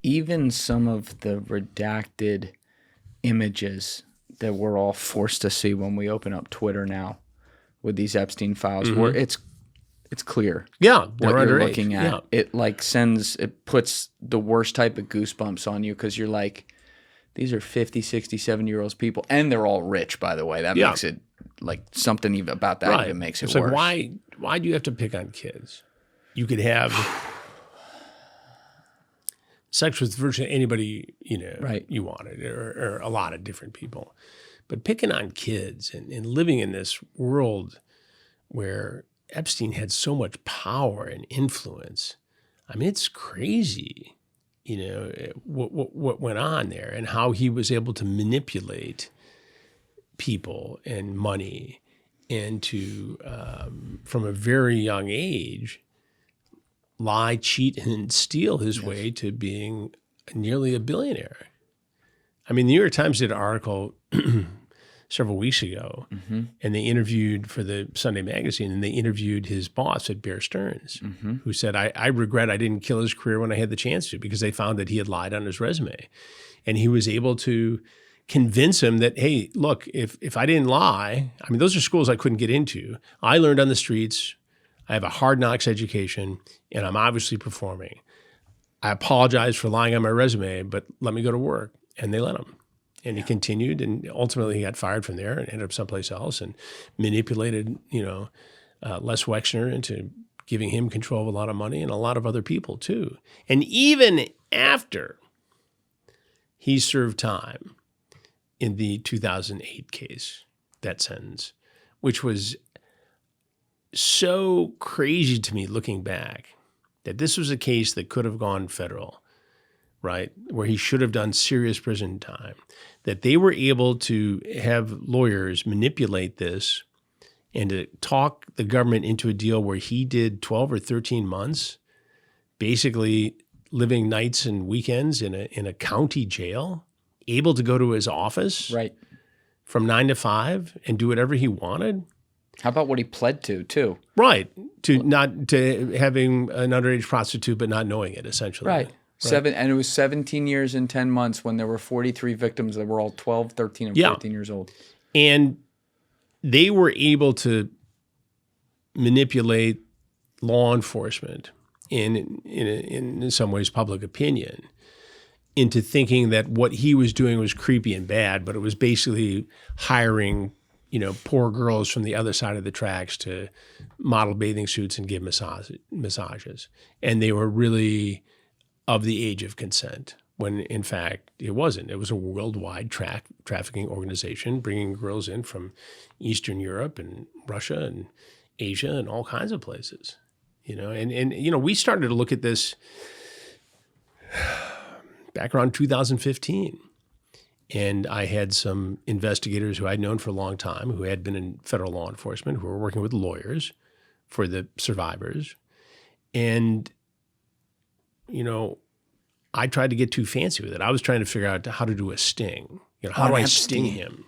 even some of the redacted images that we're all forced to see when we open up Twitter now with these Epstein files, where it's clear. Yeah, what they're you're underage. looking at. Yeah. It puts the worst type of goosebumps on you because you're like, these are 50, 60, 70-year-old people, and they're all rich, by the way. That makes it like something even about that even makes it it's worse. Like, why do you have to pick on kids? You could have sex with virtually anybody you wanted, or a lot of different people. But picking on kids and living in this world where Epstein had so much power and influence, I mean, it's crazy, what went on there and how he was able to manipulate people and money and to, from a very young age, lie, cheat, and steal his way to being nearly a billionaire. I mean, the New York Times did an article several weeks ago, and they interviewed for the Sunday magazine, and they interviewed his boss at Bear Stearns, who said, I regret I didn't kill his career when I had the chance to, because they found that he had lied on his resume. And he was able to convince him that, hey, look, if I didn't lie, I mean, those are schools I couldn't get into. I learned on the streets. I have a hard knocks education, and I'm obviously performing. I apologize for lying on my resume, but let me go to work. And they let him. And he continued, and ultimately he got fired from there and ended up someplace else and manipulated, Les Wexner into giving him control of a lot of money and a lot of other people too. And even after he served time in the 2008 case, that sentence, which was so crazy to me looking back, that this was a case that could have gone federal, right, where he should have done serious prison time, that they were able to have lawyers manipulate this and to talk the government into a deal where he did 12 or 13 months, basically living nights and weekends in a county jail, able to go to his office from 9 to 5 and do whatever he wanted. How about what he pled to, too? Right, to having an underage prostitute but not knowing it, essentially. Right. And it was 17 years and 10 months when there were 43 victims that were all 12, 13, and 14 years old. And they were able to manipulate law enforcement and in some ways public opinion into thinking that what he was doing was creepy and bad, but it was basically hiring poor girls from the other side of the tracks to model bathing suits and give massages. And they were really of the age of consent, when in fact it wasn't. It was a worldwide trafficking organization bringing girls in from Eastern Europe and Russia and Asia and all kinds of places. And we started to look at this back around 2015. And I had some investigators who I'd known for a long time, who had been in federal law enforcement, who were working with lawyers for the survivors. And, I tried to get too fancy with it. I was trying to figure out how to do a sting. How do I sting him?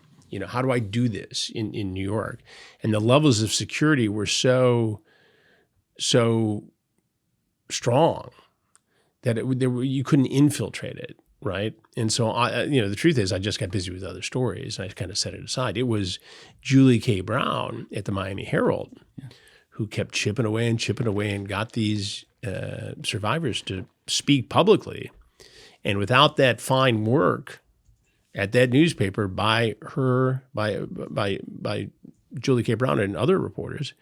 How do I do this in New York? And the levels of security were so strong that you couldn't infiltrate it. Right. And so, the truth is I just got busy with other stories and I kind of set it aside. It was Julie K. Brown at the Miami Herald who kept chipping away and got these survivors to speak publicly. And without that fine work at that newspaper by Julie K. Brown and other reporters,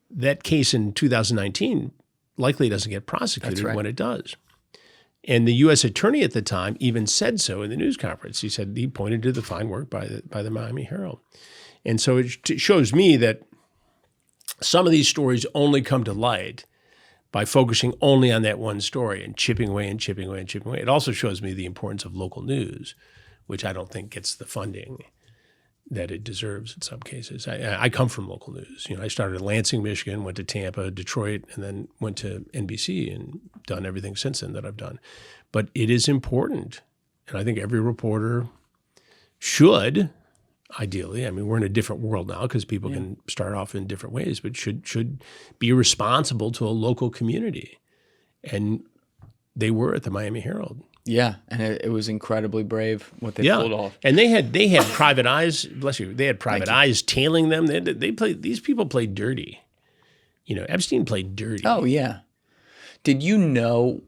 that case in 2019 likely doesn't get prosecuted when it does. And the U.S. attorney at the time even said so in the news conference. He pointed to the fine work by the Miami Herald. And so it shows me that some of these stories only come to light by focusing only on that one story and chipping away. It also shows me the importance of local news, which I don't think gets the funding that it deserves in some cases. I come from local news. I started in Lansing, Michigan, went to Tampa, Detroit, and then went to NBC and done everything since then that I've done. But it is important, and I think every reporter should, ideally, we're in a different world now because people can start off in different ways, but should be responsible to a local community. And they were at the Miami Herald. Yeah, and it was incredibly brave what they pulled off. And they had private eyes. Bless you. They had private eyes tailing them. They played. These people played dirty. Epstein played dirty. Oh yeah. Did you know?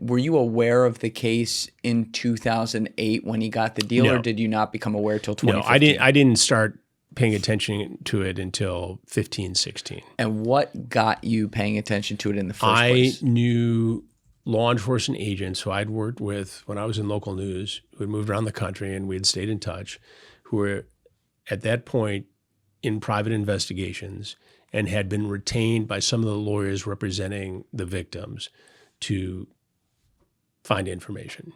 Were you aware of the case in 2008 when he got the deal, or did you not become aware till 2015? No, I didn't start paying attention to it until 15, 16. And what got you paying attention to it in the first place? I knew law enforcement agents who I'd worked with when I was in local news, who had moved around the country and we had stayed in touch, who were at that point in private investigations and had been retained by some of the lawyers representing the victims to find information.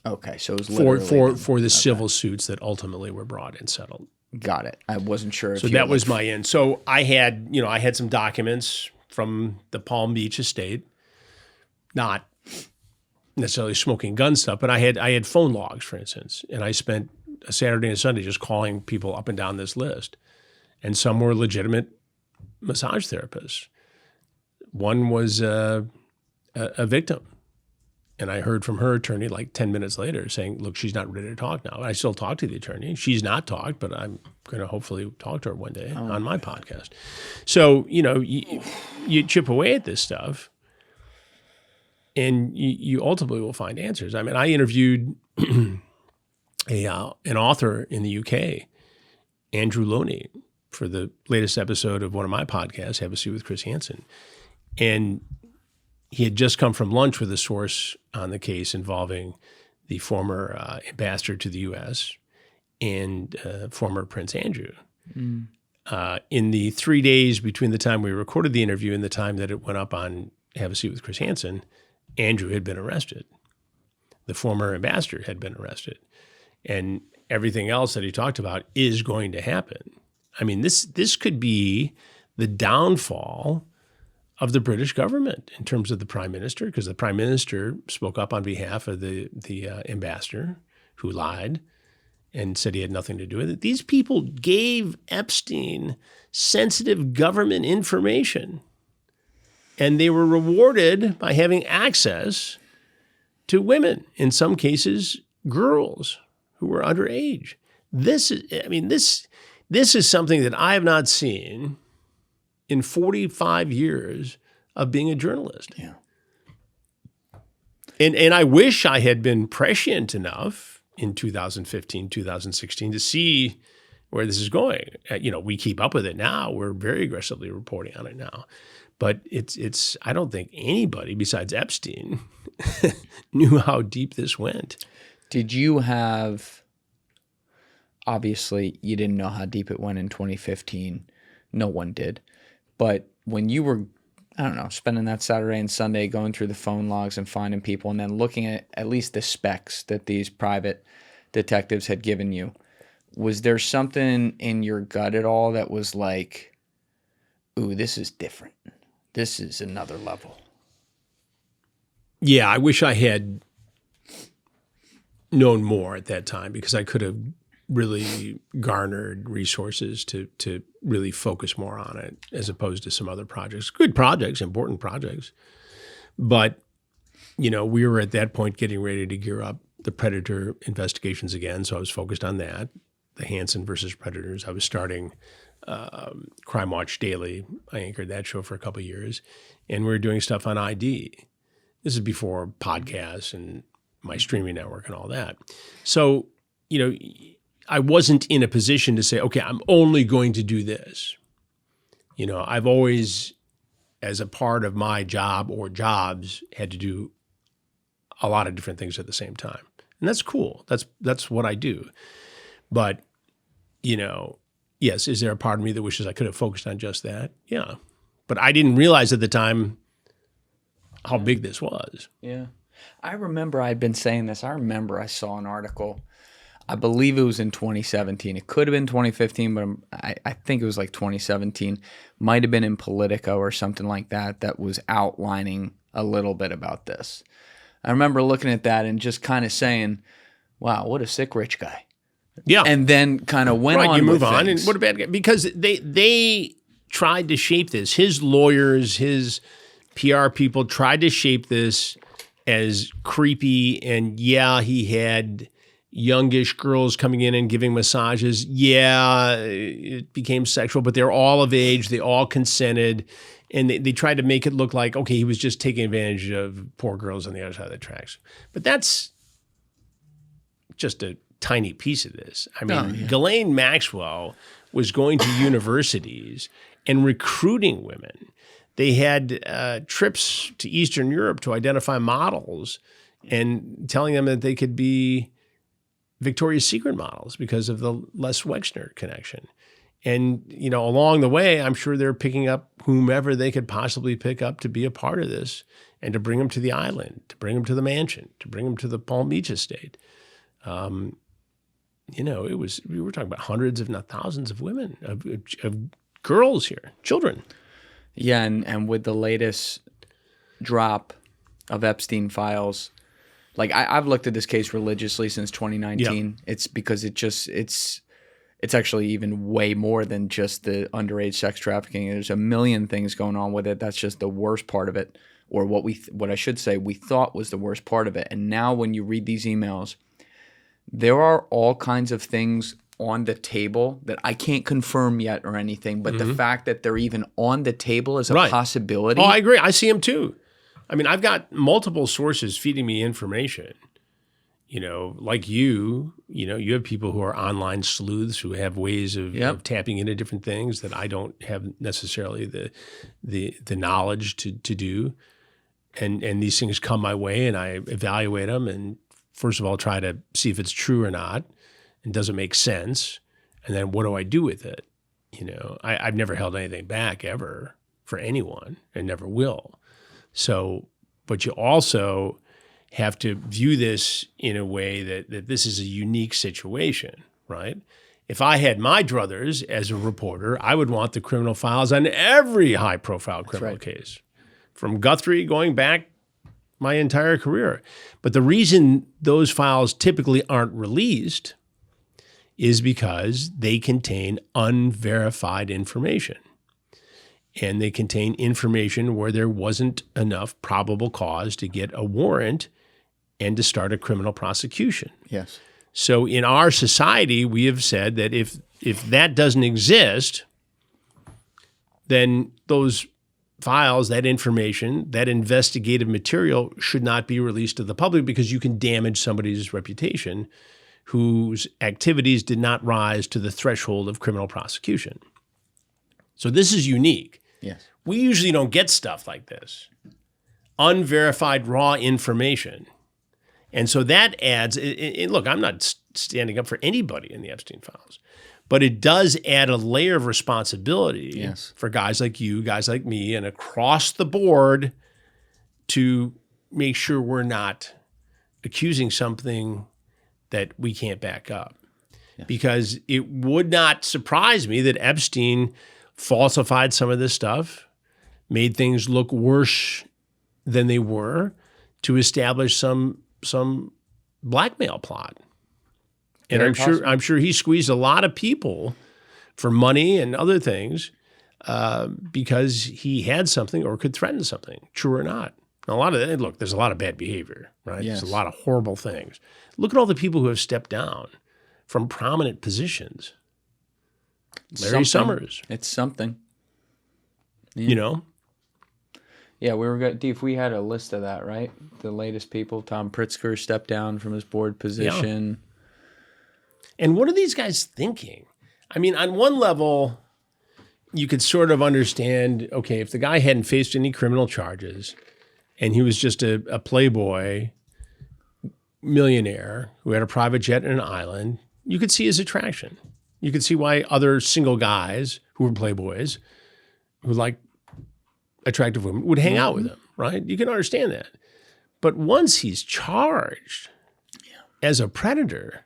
Okay, so it was literally for the civil suits that ultimately were brought and settled. Got it. I wasn't sure. So that was my end. So I had some documents from the Palm Beach estate, not necessarily smoking gun stuff, but I had phone logs, for instance, and I spent a Saturday and Sunday just calling people up and down this list, and some were legitimate massage therapists. One was a victim, and I heard from her attorney like 10 minutes later saying, "Look, she's not ready to talk now." I still talk to the attorney. She's not talked, but I'm going to hopefully talk to her one day on my podcast. So you chip away at this stuff, and you ultimately will find answers. I mean, I interviewed an author in the UK, Andrew Loney, for the latest episode of one of my podcasts, Have a Seat with Chris Hansen. And he had just come from lunch with a source on the case involving the former ambassador to the U.S. and former Prince Andrew. Mm. In the 3 days between the time we recorded the interview and the time that it went up on Have a Seat with Chris Hansen, Andrew had been arrested. The former ambassador had been arrested. And everything else that he talked about is going to happen. I mean, this could be the downfall of the British government in terms of the prime minister, because the prime minister spoke up on behalf of the ambassador who lied and said he had nothing to do with it. These people gave Epstein sensitive government information, and they were rewarded by having access to women, in some cases, girls who were underage. This is something that I have not seen in 45 years of being a journalist. Yeah. And I wish I had been prescient enough in 2015, 2016 to see where this is going. We keep up with it now. We're very aggressively reporting on it now. But it's I don't think anybody besides Epstein knew how deep this went. Did you have, obviously you didn't know how deep it went in 2015. No one did. But when you were, I don't know, spending that Saturday and Sunday going through the phone logs and finding people and then looking at least the specs that these private detectives had given you, was there something in your gut at all that was like, ooh, this is different. This is another level? Yeah, I wish I had known more at that time, because I could have really garnered resources to really focus more on it as opposed to some other projects. Good projects, important projects. But, we were at that point getting ready to gear up the Predator investigations again, so I was focused on that, the Hansen versus Predators. I was starting Crime Watch Daily. I anchored that show for a couple of years, and we were doing stuff on ID. This is before podcasts and my streaming network and all that. So, I wasn't in a position to say, okay, I'm only going to do this. I've always, as a part of my job or jobs, had to do a lot of different things at the same time. And that's cool. That's what I do. But, yes, is there a part of me that wishes I could have focused on just that? Yeah. But I didn't realize at the time how big this was. Yeah. I remember I'd been saying this. I remember I saw an article, I believe it was in 2017. It could have been 2015, but I think it was like 2017. Might have been in Politico or something like that, that was outlining a little bit about this. I remember looking at that and just kind of saying, wow, what a sick rich guy. Yeah. And then kind of went on you move with on, things. and what a bad guy. Because they tried to shape this. His lawyers, his PR people tried to shape this as creepy. And yeah, he had youngish girls coming in and giving massages. Yeah, it became sexual, but they're all of age. They all consented. And they tried to make it look like, okay, he was just taking advantage of poor girls on the other side of the tracks. But that's just a tiny piece of this. I mean, Ghislaine Maxwell was going to universities and recruiting women. They had trips to Eastern Europe to identify models and telling them that they could be Victoria's Secret models because of the Les Wexner connection. And, you know, along the way, I'm sure they're picking up whomever they could possibly pick up to be a part of this and to bring them to the island, to bring them to the mansion, to bring them to the Palm Beach estate. You know, we were talking about hundreds, if not thousands of women, of girls here, children. Yeah, and with the latest drop of Epstein files, like I've looked at this case religiously since 2019. Yeah. It's because it's actually even way more than just the underage sex trafficking. There's a million things going on with it. That's just the worst part of it, or what I should say we thought was the worst part of it. And now when you read these emails, there are all kinds of things on the table that I can't confirm yet or anything, but the fact that they're even on the table is a possibility. Oh, I agree. I see them too. I mean, I've got multiple sources feeding me information. You know, like you have people who are online sleuths who have ways of tapping into different things that I don't have necessarily the knowledge to do. And these things come my way and I evaluate them and first of all try to see if it's true or not and does it make sense? And then what do I do with it? You know, I've never held anything back ever for anyone and never will. So, but you also have to view this in a way that this is a unique situation, right? If I had my druthers as a reporter, I would want the criminal files on every high-profile criminal case, from Guthrie going back my entire career. But the reason those files typically aren't released is because they contain unverified information. And they contain information where there wasn't enough probable cause to get a warrant and to start a criminal prosecution. Yes. So in our society, we have said that if that doesn't exist, then those files, that information, that investigative material should not be released to the public because you can damage somebody's reputation whose activities did not rise to the threshold of criminal prosecution. So this is unique. Yes. We usually don't get stuff like this. Unverified raw information. And so that adds, look, I'm not standing up for anybody in the Epstein files, but it does add a layer of responsibility for guys like you, guys like me, and across the board to make sure we're not accusing something that we can't back up. Yeah. Because it would not surprise me that Epstein falsified some of this stuff, made things look worse than they were to establish some blackmail plot. And I'm sure he squeezed a lot of people for money and other things because he had something or could threaten something, true or not. Look, there's a lot of bad behavior, right? Yes. There's a lot of horrible things. Look at all the people who have stepped down from prominent positions. Larry Summers. It's something. Yeah. You know? Yeah, if we had a list of that, right? The latest people, Tom Pritzker stepped down from his board position. Yeah. And what are these guys thinking? I mean, on one level, you could sort of understand, okay, if the guy hadn't faced any criminal charges and he was just a playboy millionaire who had a private jet and an island, you could see his attraction. You could see why other single guys who were playboys who like attractive women would hang out with him, right? You can understand that. But once he's charged as a predator,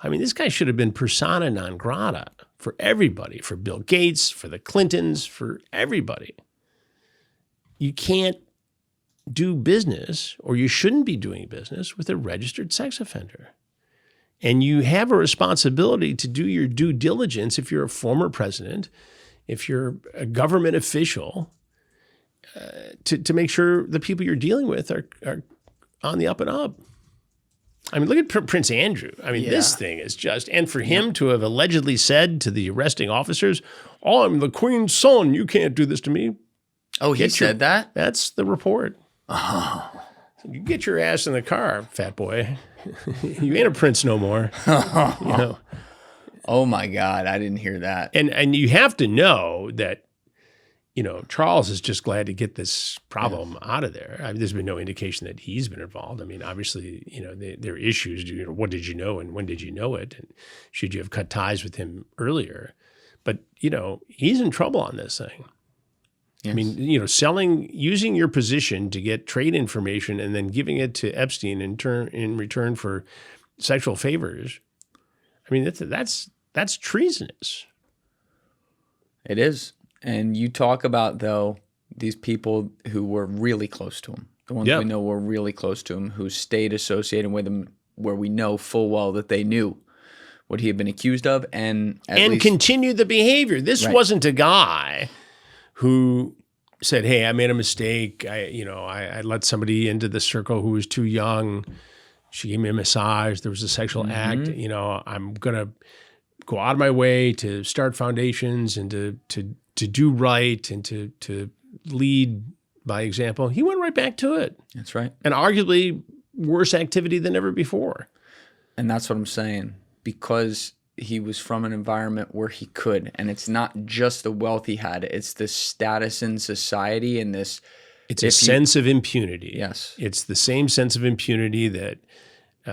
I mean, this guy should have been persona non grata for everybody, for Bill Gates, for the Clintons, for everybody. You can't do business, or you shouldn't be doing business with a registered sex offender. And you have a responsibility to do your due diligence if you're a former president, if you're a government official, to make sure the people you're dealing with are on the up and up. I mean, look at Prince Andrew. I mean, this thing is just, and for him to have allegedly said to the arresting officers, "Oh, I'm the Queen's son. You can't do this to me." Oh, he said that? That's the report. Oh. You get your ass in the car, fat boy. You ain't a prince no more. You know. Oh my God, I didn't hear that. And you have to know that, you know, Charles is just glad to get this problem out of there. I mean, there's been no indication that he's been involved. I mean, obviously, you know, there are issues. You know, what did you know and when did you know it? And should you have cut ties with him earlier? But, you know, he's in trouble on this thing. Yes. I mean, you know, using your position to get trade information and then giving it to Epstein in return for sexual favors. I mean, that's treasonous. It is. And you talk about, though, these people who were really close to him, the ones we know were really close to him, who stayed associated with him, where we know full well that they knew what he had been accused of and continued the behavior. This wasn't a guy who said, "Hey, I made a mistake. I let somebody into the circle who was too young. She gave me a massage. There was a sexual act. You know, I'm gonna go out of my way to start foundations and to do right and to lead by example." He went right back to it. That's right. And arguably worse activity than ever before. And that's what I'm saying, because he was from an environment where he could. And it's not just the wealth he had. It's the status in society and this. It's a sense of impunity. Yes. It's the same sense of impunity that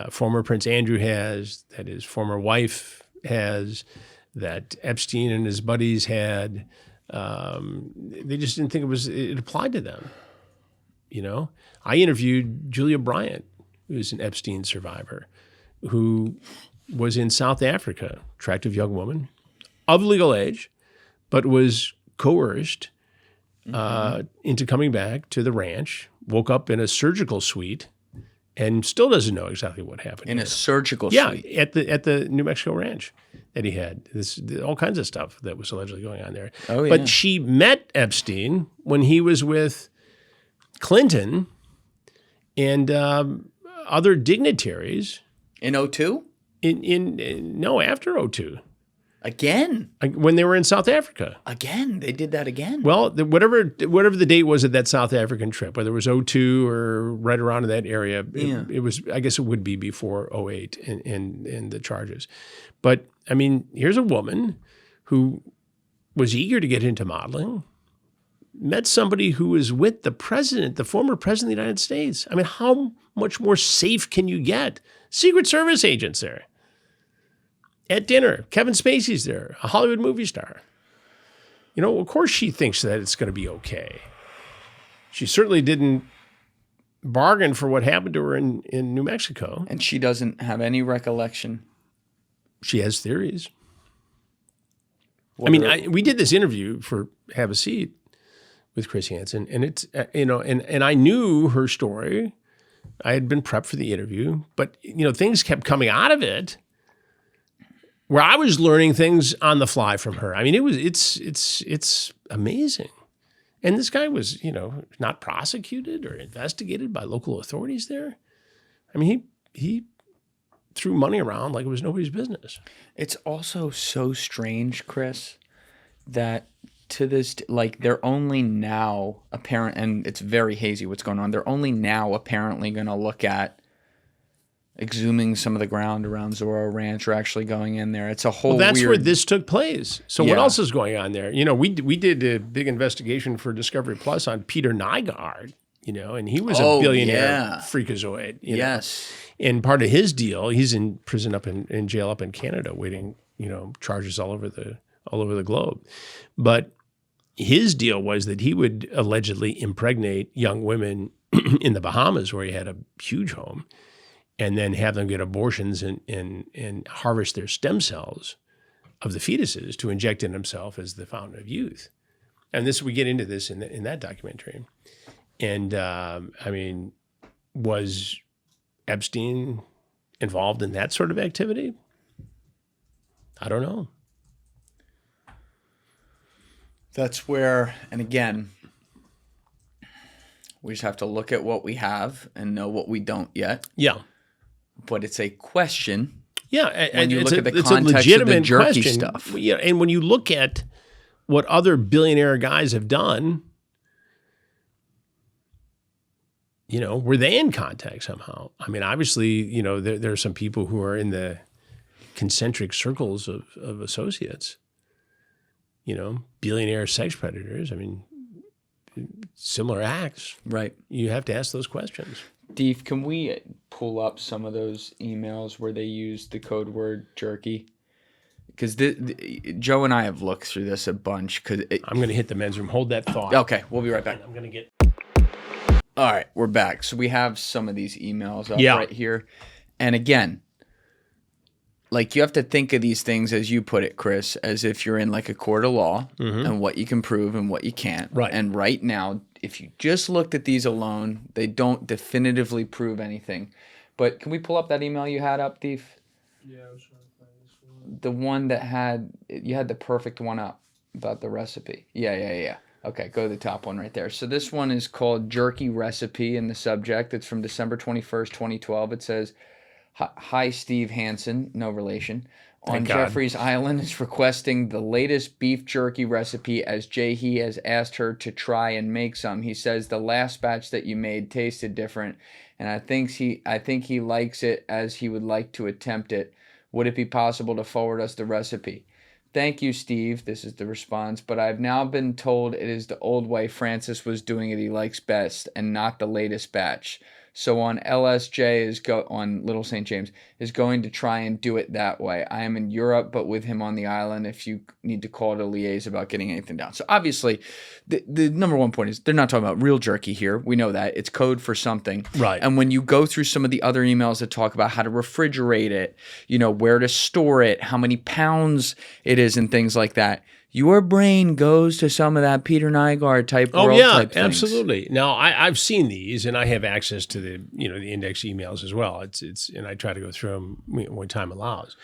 former Prince Andrew has, that his former wife has, that Epstein and his buddies had. They just didn't think it applied to them. You know, I interviewed Julia Bryant, who's an Epstein survivor, who was in South Africa, attractive young woman of legal age, but was coerced into coming back to the ranch, woke up in a surgical suite, and still doesn't know exactly what happened. In a surgical suite? Yeah, at the New Mexico ranch that he had. All kinds of stuff that was allegedly going on there. Oh, yeah. But she met Epstein when he was with Clinton and other dignitaries. In 2002? No, after 2002. Again? When they were in South Africa. Again? They did that again? Well, whatever the date was at that South African trip, whether it was 2002 or right around in that area, it was, I guess it would be before 2008 in the charges. But, I mean, here's a woman who was eager to get into modeling, met somebody who was with the president, the former president of the United States. I mean, how much more safe can you get? Secret Service agents there. At dinner, Kevin Spacey's there, a Hollywood movie star. You know, of course she thinks that it's going to be okay. She certainly didn't bargain for what happened to her in New Mexico. And she doesn't have any recollection. She has theories. We did this interview for Have a Seat with Chris Hansen, and it's, and I knew her story. I had been prepped for the interview, but, things kept coming out of it where I was learning things on the fly from her. I mean, it's amazing. And this guy was, not prosecuted or investigated by local authorities there. I mean, he threw money around like it was nobody's business. It's also so strange, Chris, that to this, like, they're only now apparent, and it's very hazy what's going on. They're only now apparently going to look at exhuming some of the ground around Zorro Ranch, or actually going in there. It's a whole that's weird... where this took place. So what else is going on there? We did a big investigation for Discovery Plus on Peter Nygaard, and he was a billionaire freakazoid. Yes. And part of his deal, he's in prison in jail up in Canada, waiting, charges all over the globe. But his deal was that he would allegedly impregnate young women in the Bahamas, where he had a huge home, and then have them get abortions and harvest their stem cells of the fetuses to inject in himself as the fountain of youth. And we get into this in that documentary. And was Epstein involved in that sort of activity? I don't know. That's where, and again, We just have to look at what we have and know what we don't yet. Yeah. But it's a question. Yeah. When you look at the context of the jerky stuff. Yeah. And when you look at what other billionaire guys have done, you know, were they in contact somehow? I mean, obviously, you know, there are some people who are in the concentric circles of associates, you know, billionaire sex predators. I mean, similar acts. Right. You have to ask those questions. Steve, can we pull up some of those emails where they use the code word jerky? Because Joe and I have looked through this a bunch. I'm going to hit the men's room. Hold that thought. Okay, we'll be right back. I'm going to get... All right, we're back. So we have some of these emails up right here. And again, like you have to think of these things, as you put it, Chris, as if you're in like a court of law and what you can prove and what you can't. Right. And right now, if you just looked at these alone, they don't definitively prove anything. But can we pull up that email you had up, Steve? Yeah, I was trying to find this one. The one that you had the perfect one up about the recipe. Yeah. Okay, go to the top one right there. So this one is called Jerky Recipe in the subject. It's from December 21st, 2012. It says, "Hi, Steve Hansen," no relation, "on Jeffrey's Island is requesting the latest beef jerky recipe as He has asked her to try and make some. He says the last batch that you made tasted different, and I think he likes it as he would like to attempt it. Would it be possible to forward us the recipe? Thank you, Steve." This is the response. "But I've now been told it is the old way Francis was doing it he likes best and not the latest batch. So on LSJ on Little St. James is going to try and do it that way. I am in Europe, but with him on the island if you need to call to liaise about getting anything down." So obviously, the number one point is they're not talking about real jerky here. We know that. It's code for something. Right. And when you go through some of the other emails that talk about how to refrigerate it, you know, where to store it, how many pounds it is and things like that, your brain goes to some of that Peter Nygaard type world type things. Absolutely. Now I've seen these, and I have access to the index emails as well. It's and I try to go through them when time allows.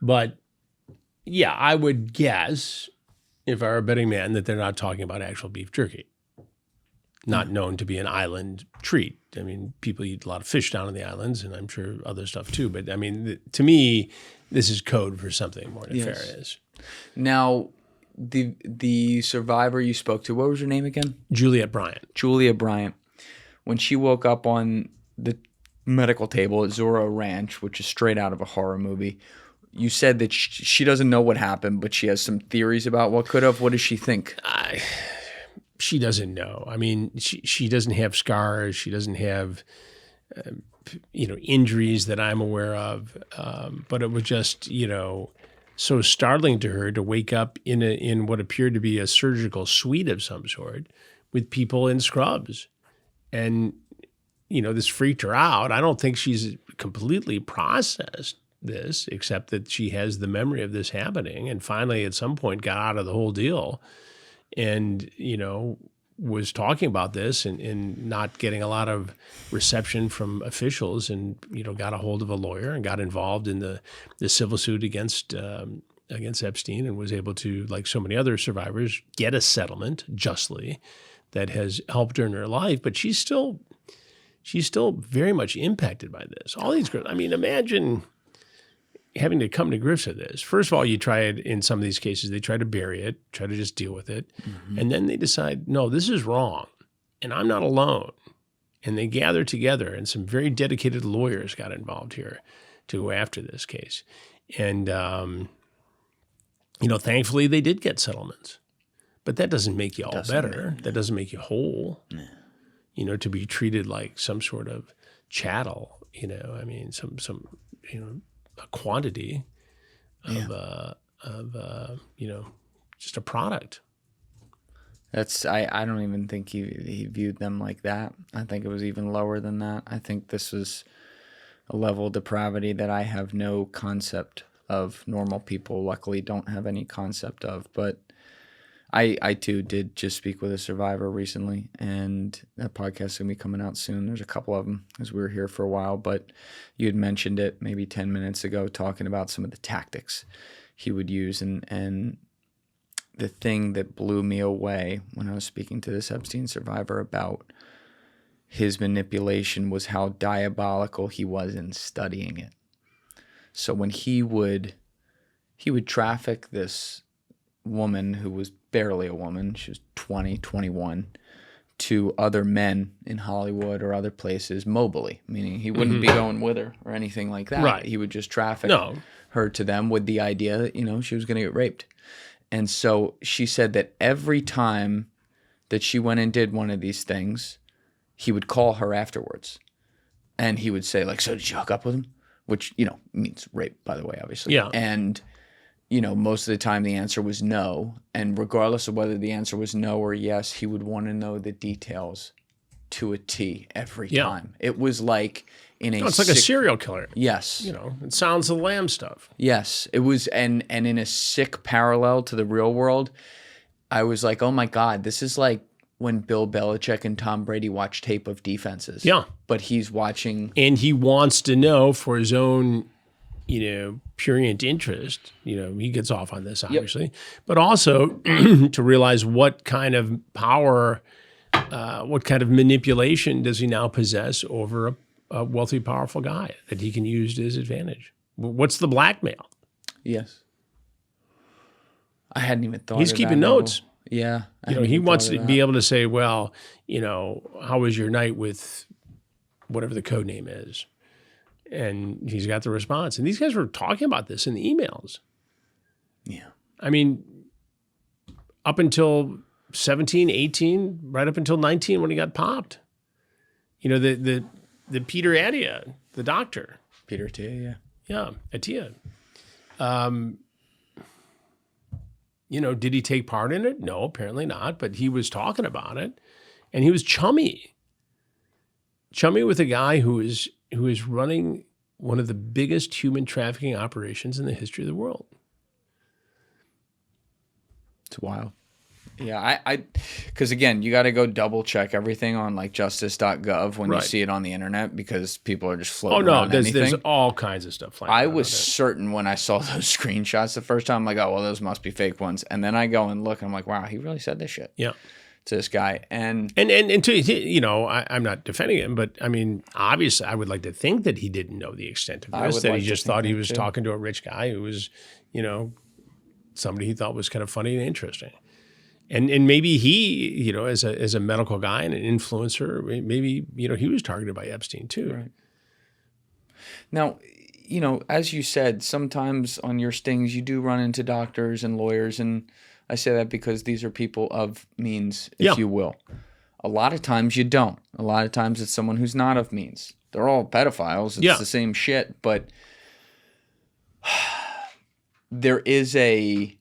But yeah, I would guess, if I were a betting man, that they're not talking about actual beef jerky. Not known to be an island treat. I mean, people eat a lot of fish down on the islands, and I'm sure other stuff too. But I mean, to me, this is code for something more nefarious. Yes. Now, the survivor you spoke to, what was her name again? Juliet Bryant. When she woke up on the medical table at Zorro Ranch, which is straight out of a horror movie, you said that she doesn't know what happened, but she has some theories about what could have. What does she think? She doesn't know. I mean, she doesn't have scars. She doesn't have injuries that I'm aware of. But it was just so startling to her to wake up in what appeared to be a surgical suite of some sort with people in scrubs. And, this freaked her out. I don't think she's completely processed this, except that she has the memory of this happening and finally at some point got out of the whole deal and, was talking about this and not getting a lot of reception from officials and, got a hold of a lawyer and got involved in the civil suit against Epstein and was able to, like so many other survivors, get a settlement justly that has helped her in her life. But she's still very much impacted by this. All these girls, I mean, imagine having to come to grips with this. First of all, you try it in some of these cases, they try to bury it, try to just deal with it. Mm-hmm. And then they decide, no, this is wrong. And I'm not alone. And they gather together and some very dedicated lawyers got involved here to go after this case. And, thankfully they did get settlements. But that doesn't make you all better. That doesn't make you whole. No. To be treated like some sort of chattel, I mean, some a quantity of just a product. That's I don't even think he viewed them like that. I think it was even lower than that. I think this was a level of depravity that I have no concept of. Normal people luckily don't have any concept of. But I too did just speak with a survivor recently, and that podcast is going to be coming out soon. There's a couple of them as we were here for a while, but you had mentioned it maybe 10 minutes ago, talking about some of the tactics he would use. And the thing that blew me away when I was speaking to this Epstein survivor about his manipulation was how diabolical he was in studying it. So when he would traffic this woman who was barely a woman, she was 20, 21, to other men in Hollywood or other places mobily, meaning he wouldn't be going with her or anything like that. Right. He would just traffic her to them with the idea that, she was going to get raped. And so she said that every time that she went and did one of these things, he would call her afterwards. And he would say, like, so did you hook up with him? Which, means rape, by the way, obviously. Yeah. And, most of the time the answer was no. And regardless of whether the answer was no or yes, he would want to know the details to a T every time. It was like it's like a serial killer. Yes. It sounds the Lamb stuff. Yes. It was, and in a sick parallel to the real world, I was like, oh my God, this is like when Bill Belichick and Tom Brady watch tape of defenses. Yeah. But he's watching. And he wants to know for his own, prurient interest. He gets off on this, obviously. But also to realize what kind of power, what kind of manipulation does he now possess over a wealthy, powerful guy that he can use to his advantage? What's the blackmail? Yes. I hadn't even thought He's of keeping that notes. Yeah. He wants to be able to say, well, how was your night with whatever the code name is? And he's got the response. And these guys were talking about this in the emails. Yeah. I mean, up until 17, 18, right up until 19 when he got popped. The Peter Attia, the doctor. Peter Attia, yeah. Yeah, Attia. Did he take part in it? No, apparently not. But he was talking about it, and he was chummy with a guy who is running one of the biggest human trafficking operations in the history of the world. It's wild. Yeah, because again, you got to go double check everything on like justice.gov when you see it on the internet because people are just floating around anything. There's all kinds of stuff flying I was certain when I saw those screenshots the first time, I'm like, oh, well, those must be fake ones. And then I go and look, and I'm like, wow, he really said this shit. Yeah. To this guy. And I'm not defending him, but I mean, obviously, I would like to think that he didn't know the extent of this, that he just thought he was talking to a rich guy who was, somebody he thought was kind of funny and interesting. And maybe he, as a medical guy and an influencer, maybe, he was targeted by Epstein too. Right. Now, as you said, sometimes on your stings, you do run into doctors and lawyers. And I say that because these are people of means, if you will. A lot of times you don't. A lot of times it's someone who's not of means. They're all pedophiles. It's the same shit. But there is a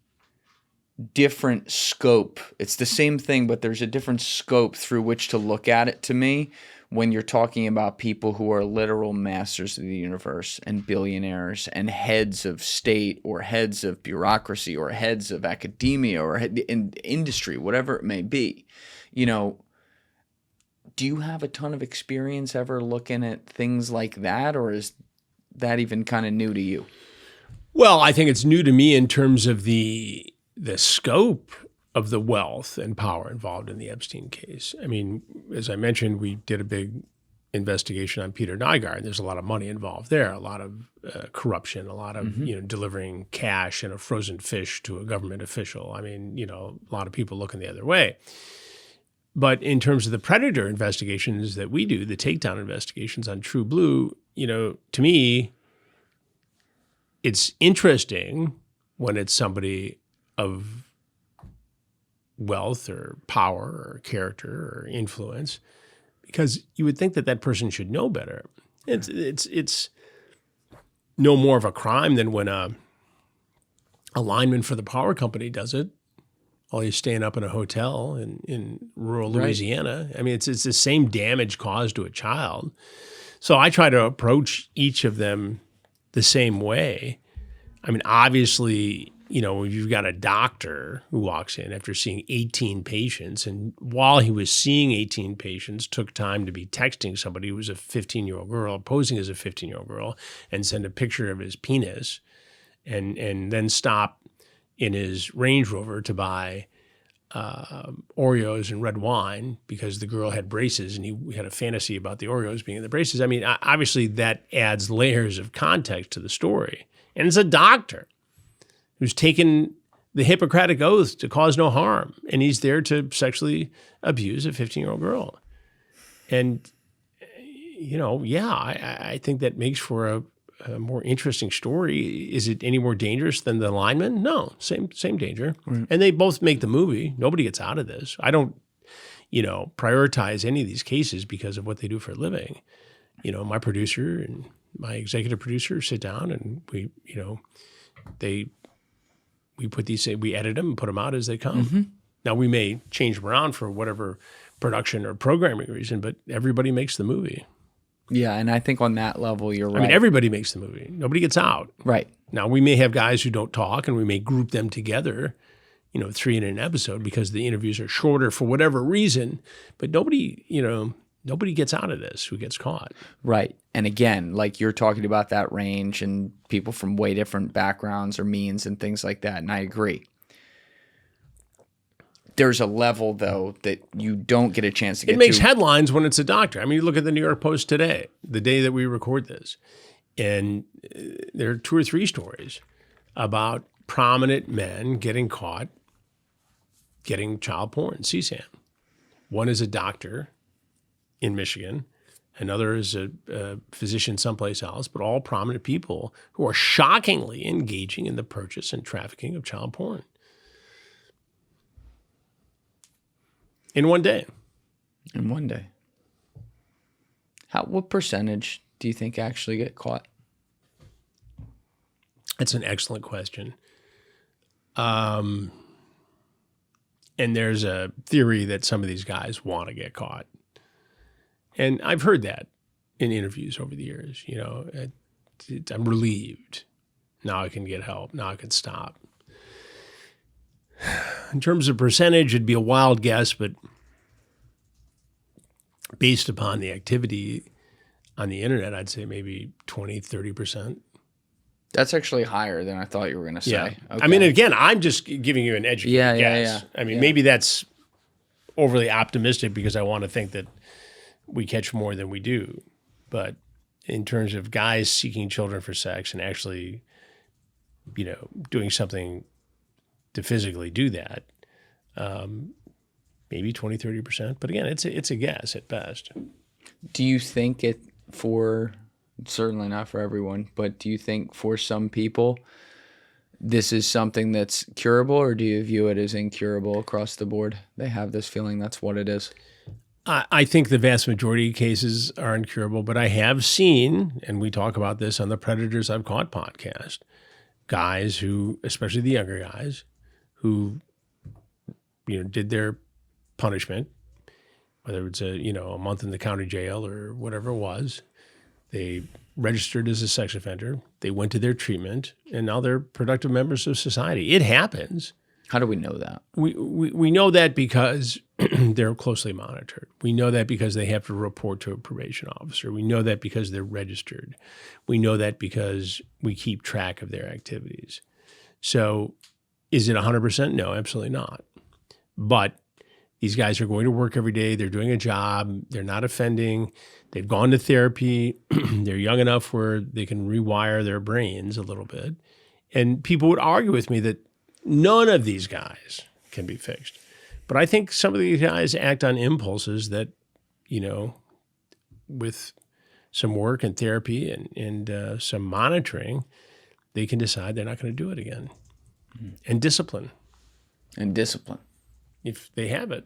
different scope. It's the same thing, but there's a different scope through which to look at it to me when you're talking about people who are literal masters of the universe and billionaires and heads of state or heads of bureaucracy or heads of academia or in industry, whatever it may be. Do you have a ton of experience ever looking at things like that, or is that even kind of new to you? Well, I think it's new to me in terms of the scope of the wealth and power involved in the Epstein case. I mean, as I mentioned, we did a big investigation on Peter Nygard. There's a lot of money involved there, a lot of corruption, a lot of delivering cash and a frozen fish to a government official. I mean, a lot of people looking the other way. But in terms of the predator investigations that we do, the takedown investigations on TruBlu, to me, it's interesting when it's somebody of wealth or power or character or influence, because you would think that that person should know better. It's no more of a crime than when a lineman for the power company does it while he's staying up in a hotel in rural Louisiana. I mean, it's the same damage caused to a child. So I try to approach each of them the same way. I mean, obviously, you've got a doctor who walks in after seeing 18 patients, and while he was seeing 18 patients, took time to be texting somebody who was a 15-year-old girl, posing as a 15-year-old girl, and send a picture of his penis, and then stop in his Range Rover to buy Oreos and red wine because the girl had braces and he had a fantasy about the Oreos being in the braces. I mean, obviously that adds layers of context to the story. And it's a doctor who's taken the Hippocratic Oath to cause no harm. And he's there to sexually abuse a 15-year-old girl. And, I think that makes for a more interesting story. Is it any more dangerous than the lineman? No, same danger. Right. And they both make the movie. Nobody gets out of this. I don't, prioritize any of these cases because of what they do for a living. My producer and my executive producer sit down and we put these, we edit them and put them out as they come. Mm-hmm. Now we may change them around for whatever production or programming reason, but everybody makes the movie. Yeah, and I think on that level, you're right. I mean, everybody makes the movie. Nobody gets out. Right. Now, we may have guys who don't talk, and we may group them together, 3 in an episode because the interviews are shorter for whatever reason. But nobody gets out of this who gets caught. Right. And again, like you're talking about that range and people from way different backgrounds or means and things like that, and I agree. There's a level, though, that you don't get a chance to get to. It makes headlines when it's a doctor. I mean, you look at the New York Post today, the day that we record this, and there are 2 or 3 stories about prominent men getting caught getting child porn, CSAM. One is a doctor in Michigan. Another is a physician someplace else, but all prominent people who are shockingly engaging in the purchase and trafficking of child porn. In one day. In one day. What percentage do you think actually get caught? That's an excellent question. And there's a theory that some of these guys want to get caught. And I've heard that in interviews over the years. I'm relieved. Now I can get help. Now I can stop. In terms of percentage, it'd be a wild guess, but based upon the activity on the internet, I'd say maybe 20, 30%. That's actually higher than I thought you were going to say. Yeah. Okay. I mean, again, I'm just giving you an educated guess. Yeah. I mean, maybe that's overly optimistic because I want to think that we catch more than we do. But in terms of guys seeking children for sex and actually, doing something to physically do that, maybe 20, 30%. But again, it's a guess at best. Do you think certainly not for everyone, but do you think for some people this is something that's curable, or do you view it as incurable across the board? They have this feeling that's what it is. I think the vast majority of cases are incurable, but I have seen, and we talk about this on the Predators I've Caught podcast, guys who, especially the younger guys, who did their punishment, whether it's a month in the county jail or whatever it was. They registered as a sex offender. They went to their treatment, and now they're productive members of society. It happens. How do we know that? We know that because they're closely monitored. We know that because they have to report to a probation officer. We know that because they're registered. We know that because we keep track of their activities. So is it 100%? No, absolutely not. But these guys are going to work every day. They're doing a job. They're not offending. They've gone to therapy. They're young enough where they can rewire their brains a little bit. And people would argue with me that none of these guys can be fixed. But I think some of these guys act on impulses that, with some work and therapy and some monitoring, they can decide they're not going to do it again. Mm-hmm. And discipline. If they have it.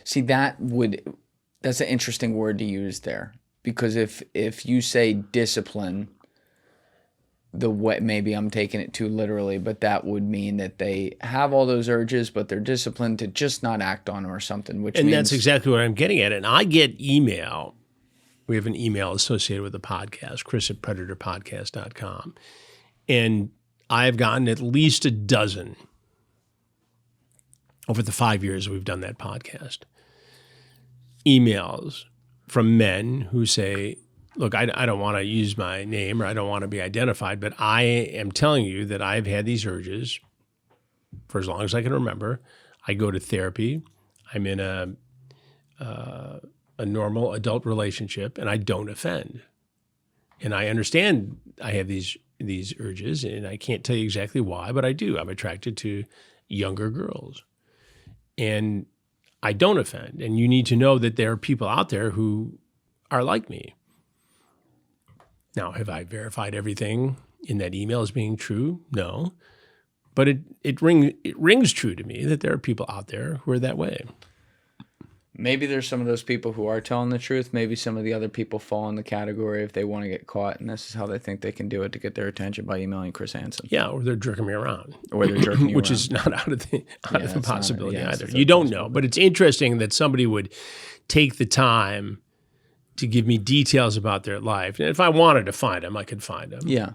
See, that's an interesting word to use there, because if you say discipline, the way, maybe I'm taking it too literally, but that would mean that they have all those urges, but they're disciplined to just not act on them or something. And that's exactly what I'm getting at. And I get email. We have an email associated with the podcast, chris@predatorpodcast.com. And I've gotten at least a dozen over the 5 years we've done that podcast, emails from men who say, look, I don't want to use my name or I don't want to be identified, but I am telling you that I've had these urges for as long as I can remember. I go to therapy. I'm in a normal adult relationship, and I don't offend. And I understand I have these urges, and I can't tell you exactly why, but I do. I'm attracted to younger girls. And I don't offend. And you need to know that there are people out there who are like me. Now, have I verified everything in that email as being true? No. But it rings true to me that there are people out there who are that way. Maybe there's some of those people who are telling the truth. Maybe some of the other people fall in the category if they want to get caught, and this is how they think they can do it to get their attention by emailing Chris Hansen. Yeah, or they're jerking me around. Or they're jerking you which around. is not out of the possibility either. It's You don't know, but it's interesting that somebody would take the time to give me details about their life. And if I wanted to find them, I could find them. Yeah.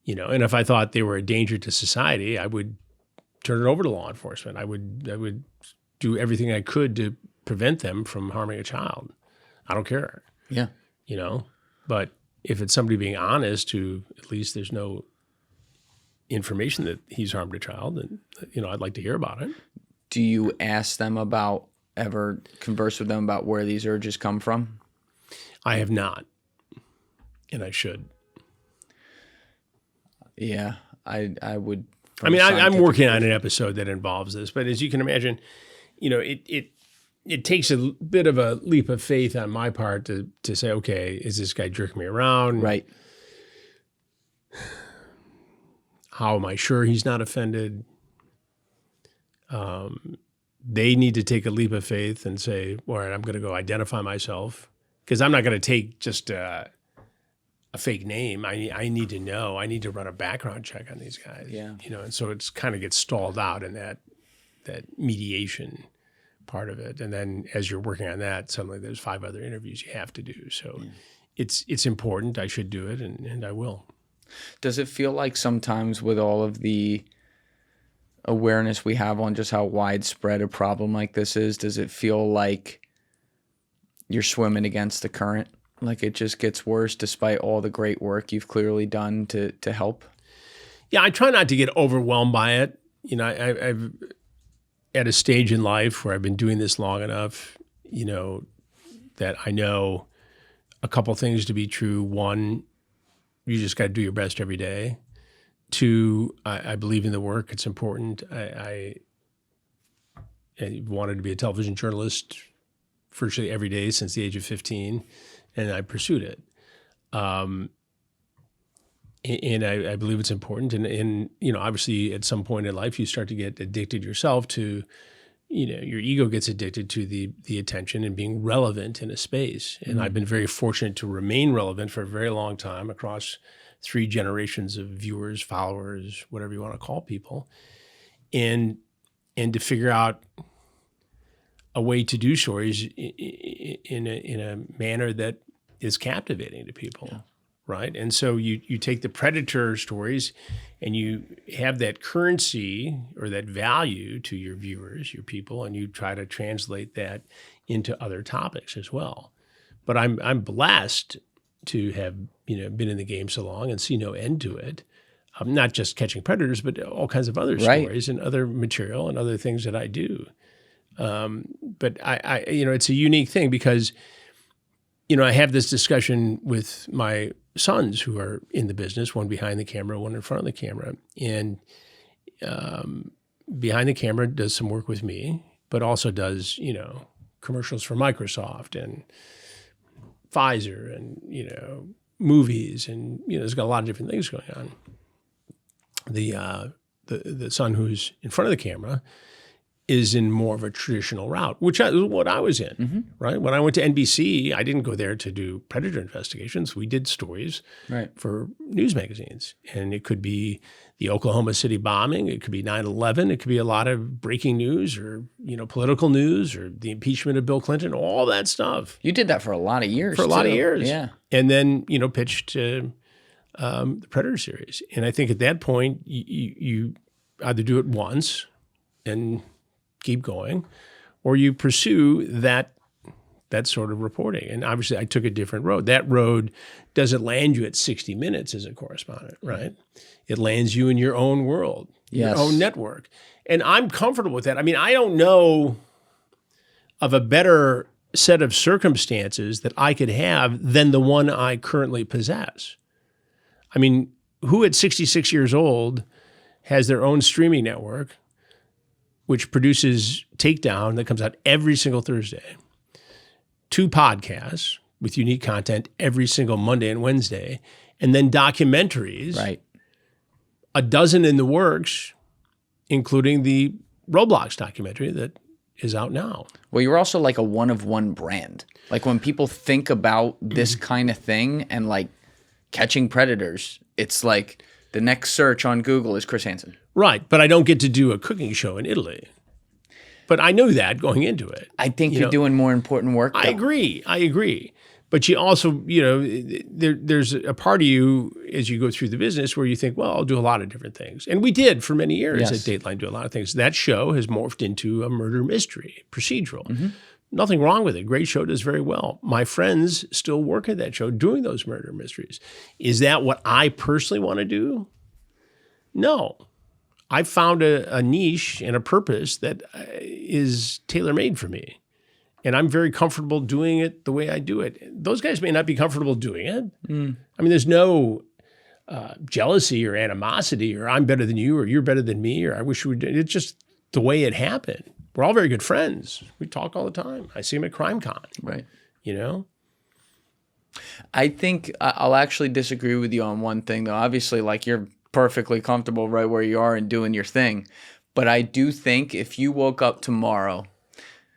You know, and if I thought they were a danger to society, I would turn it over to law enforcement. I would do everything I could to prevent them from harming a child. I don't care. Yeah. You know, but if it's somebody being honest who at least there's no information that he's harmed a child, then, you know, I'd like to hear about it. Do you ask them about, ever converse with them about where these urges come from? I have not, and I should. Yeah, I would. I mean, I'm working on an episode that involves this, but as you can imagine, you know, it takes a bit of a leap of faith on my part to say, okay, is this guy jerking me around? Right. How am I sure he's not offended? They need to take a leap of faith and say, all right, I'm going to go identify myself, because I'm not going to take just a fake name. I need to know. I need to run a background check on these guys. Yeah. You know, and so it's kind of gets stalled out in that mediation part of it. And then as you're working on that, suddenly there's 5 other interviews you have to do. So it's important. I should do it, and I will. Does it feel like sometimes with all of the awareness we have on just how widespread a problem like this is, does it feel like you're swimming against the current? Like it just gets worse despite all the great work you've clearly done to help? Yeah, I try not to get overwhelmed by it. You know, I've at a stage in life where I've been doing this long enough, you know, that I know a couple things to be true. One, you just got to do your best every day. 2, I believe in the work. It's important. I wanted to be a television journalist virtually every day since the age of 15, and I pursued it. And I believe it's important. And, you know, obviously at some point in life, you start to get addicted yourself to, you know, your ego gets addicted to the attention and being relevant in a space. And I've been very fortunate to remain relevant for a very long time across 3 generations of viewers, followers, whatever you want to call people. And to figure out a way to do stories in a manner that is captivating to people. Yeah. Right. And so you take the predator stories and you have that currency or that value to your viewers, your people, and you try to translate that into other topics as well. But I'm blessed to have, you know, been in the game so long and see no end to it. Not just catching predators, but all kinds of other stories and other material and other things that I do. But I you know, it's a unique thing because, you know, I have this discussion with my sons who are in the business, one behind the camera, one in front of the camera. And behind the camera does some work with me, but also does, you know, commercials for Microsoft and Pfizer and, you know, movies. And, you know, there's got a lot of different things going on. The son who's in front of the camera is in more of a traditional route, which is what I was in, right? When I went to NBC, I didn't go there to do predator investigations. We did stories for news magazines. And it could be the Oklahoma City bombing. It could be 9/11. It could be a lot of breaking news or, you know, political news or the impeachment of Bill Clinton, all that stuff. You did that for a lot of years. For a lot of years. Yeah. And then, you know, pitched the Predator series. And I think at that point, you either do it once and keep going, or you pursue that that sort of reporting. And obviously I took a different road. That road doesn't land you at 60 Minutes as a correspondent, right? It lands you in your own world, your own network. And I'm comfortable with that. I mean, I don't know of a better set of circumstances that I could have than the one I currently possess. I mean, who at 66 years old has their own streaming network, which produces Takedown that comes out every single Thursday, 2 podcasts with unique content every single Monday and Wednesday, and then documentaries, right? A dozen in the works, including the Roblox documentary that is out now. Well, you're also like a one-of-one brand. Like when people think about this kind of thing and like catching predators, it's like the next search on Google is Chris Hansen. Right, but I don't get to do a cooking show in Italy. But I knew that going into it. I think you're doing more important work, though. I agree. But you also, there's a part of you as you go through the business where you think, well, I'll do a lot of different things. And we did for many years at Dateline do a lot of things. That show has morphed into a murder mystery, procedural. Mm-hmm. Nothing wrong with it. Great show, does very well. My friends still work at that show doing those murder mysteries. Is that what I personally want to do? No. I found a niche and a purpose that is tailor-made for me. And I'm very comfortable doing it the way I do it. Those guys may not be comfortable doing it. I mean, there's no jealousy or animosity or I'm better than you or you're better than me or I wish we did. It's just the way it happened. We're all very good friends. We talk all the time. I see him at CrimeCon. Right. I think I'll actually disagree with you on one thing, though. Obviously, like you're perfectly comfortable right where you are and doing your thing. But I do think if you woke up tomorrow,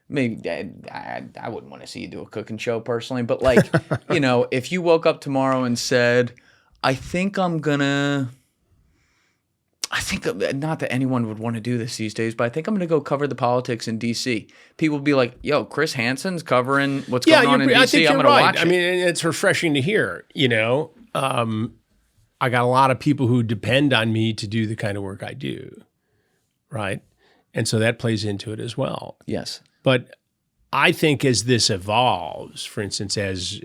maybe I wouldn't want to see you do a cooking show personally, but like, if you woke up tomorrow and said, I think not that anyone would want to do this these days, but I think I'm going to go cover the politics in D.C. People would be like, yo, Chris Hansen's covering what's going on in D.C. I think I'm you're going to right. watch it. I mean, it's refreshing to hear, I got a lot of people who depend on me to do the kind of work I do, right? And so that plays into it as well. Yes. But I think as this evolves, for instance, as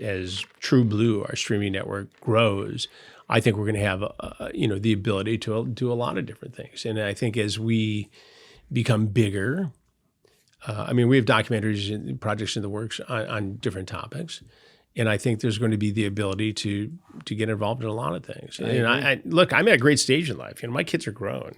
TruBlu, our streaming network, grows, I think we're going to have, the ability to do a lot of different things. And I think as we become bigger, we have documentaries and projects in the works on different topics. And I think there's going to be the ability to get involved in a lot of things. And look, I'm at a great stage in life. My kids are grown,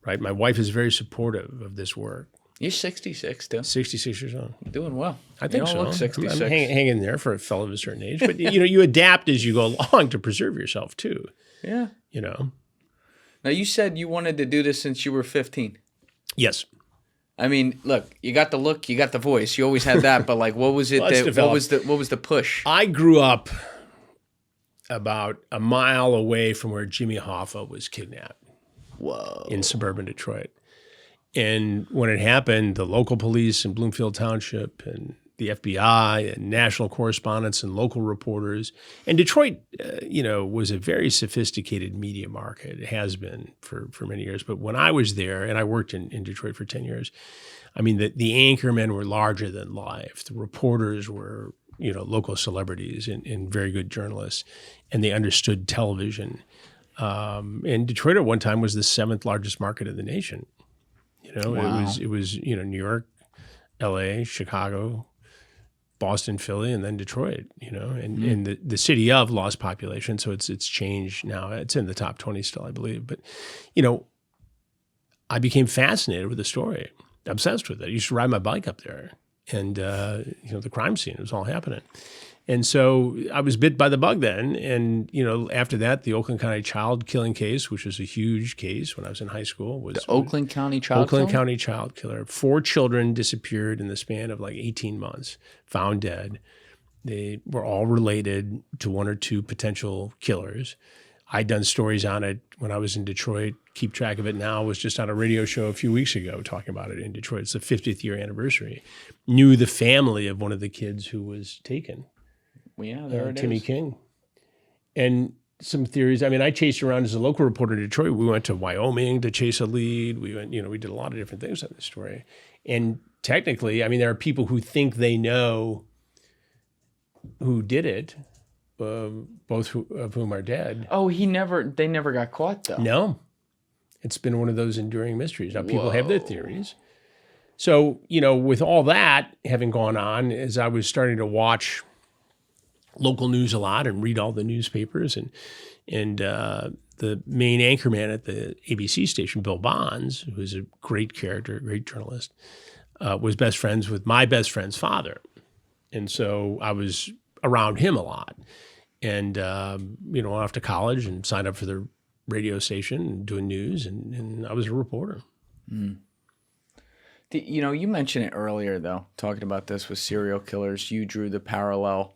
right? My wife is very supportive of this work. You're 66 still. 66 years old. You're doing well. I think you don't so. Look 66. I'm hanging there for a fellow of a certain age. But, you adapt as you go along to preserve yourself, too. Yeah. Now, you said you wanted to do this since you were 15. Yes. I mean, look, you got the look, you got the voice. You always had that. But, like, what was it? What was the push? I grew up about a mile away from where Jimmy Hoffa was kidnapped. Whoa. In suburban Detroit. And when it happened, the local police in Bloomfield Township and the FBI and national correspondents and local reporters. And Detroit, was a very sophisticated media market. It has been for many years. But when I was there, and I worked in Detroit for 10 years, the anchormen were larger than life. The reporters were, local celebrities and very good journalists. And they understood television. And Detroit at one time was the 7th largest market in the nation. Wow. It was New York, L.A., Chicago, Boston, Philly, and then Detroit. And the city of lost population, so it's changed now. It's in the top 20 still, I believe. But I became fascinated with the story, obsessed with it. I used to ride my bike up there, and the crime scene was all happening. And so I was bit by the bug then. And, after that, the Oakland County child killing case, which was a huge case when I was in high school. Was the Oakland County child Oakland County child killer. 4 children disappeared in the span of like 18 months, found dead. They were all related to 1 or 2 potential killers. I'd done stories on it when I was in Detroit. Keep track of it now. Was just on a radio show a few weeks ago talking about it in Detroit. It's the 50th year anniversary. Knew the family of one of the kids who was taken. Yeah, there it Timmy is. King. And some theories. I chased around as a local reporter in Detroit. We went to Wyoming to chase a lead. We went, we did a lot of different things on this story. And technically, I mean, there are people who think they know who did it, both of whom are dead. Oh, they never got caught though. No. It's been one of those enduring mysteries. Now, people have their theories. So, with all that having gone on, as I was starting to watch local news a lot and read all the newspapers, and the main anchorman at the ABC station, Bill Bonds, who's a great character, a great journalist, was best friends with my best friend's father. And so I was around him a lot. And, went off to college and signed up for the radio station and doing news, and I was a reporter. Mm. You mentioned it earlier, though, talking about this with serial killers. You drew the parallel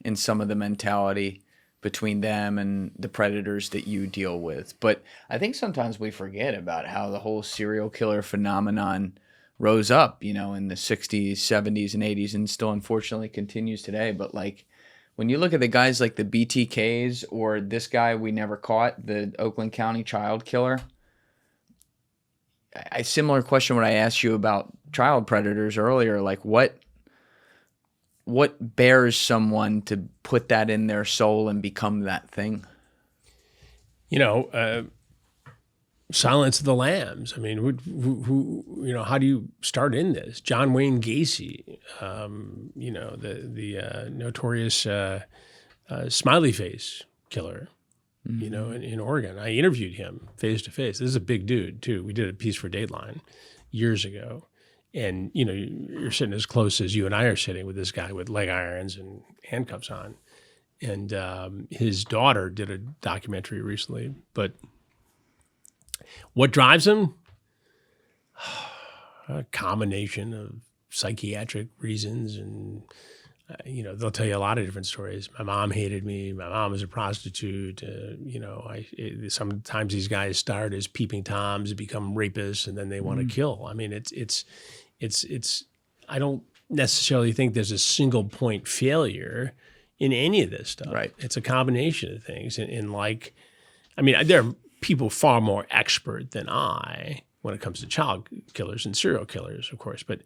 in some of the mentality between them and the predators that you deal with. But I think sometimes we forget about how the whole serial killer phenomenon rose up, in the 60s, 70s, and 80s, and still unfortunately continues today. But when you look at the guys like the BTKs or this guy we never caught, the Oakland County child killer, a similar question when I asked you about child predators earlier, what bears someone to put that in their soul and become that thing? Silence of the Lambs. I mean, who how do you start in this? John Wayne Gacy, the notorious smiley face killer, in Oregon. I interviewed him face to face. This is a big dude too. We did a piece for Dateline years ago. And, you're sitting as close as you and I are sitting with this guy with leg irons and handcuffs on. And his daughter did a documentary recently. But what drives him? A combination of psychiatric reasons. And, they'll tell you a lot of different stories. My mom hated me. My mom was a prostitute. Sometimes these guys start as peeping Toms, become rapists, and then they want to kill. I mean, it's. I don't necessarily think there's a single point failure in any of this stuff. Right. It's a combination of things. And there are people far more expert than I when it comes to child killers and serial killers, of course. But,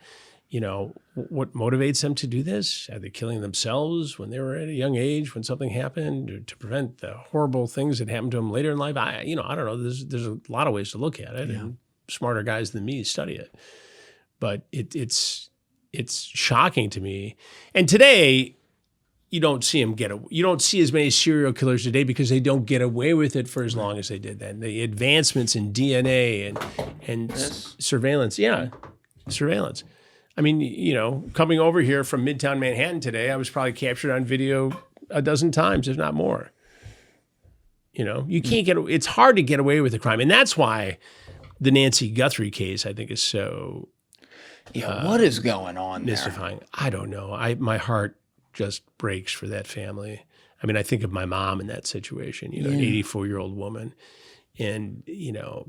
what motivates them to do this? Are they killing themselves when they were at a young age, when something happened, or to prevent the horrible things that happen to them later in life? I don't know. There's a lot of ways to look at it, and smarter guys than me study it. But it's shocking to me. And today, you don't see you don't see as many serial killers today because they don't get away with it for as long as they did then. The advancements in DNA and surveillance, surveillance. I mean, coming over here from Midtown Manhattan today, I was probably captured on video a dozen times, if not more. You can't it's hard to get away with the crime. And that's why the Nancy Guthrie case, I think, is so what is going on there? Mystifying. I don't know. My heart just breaks for that family. I mean, I think of my mom in that situation, an 84-year-old woman, and,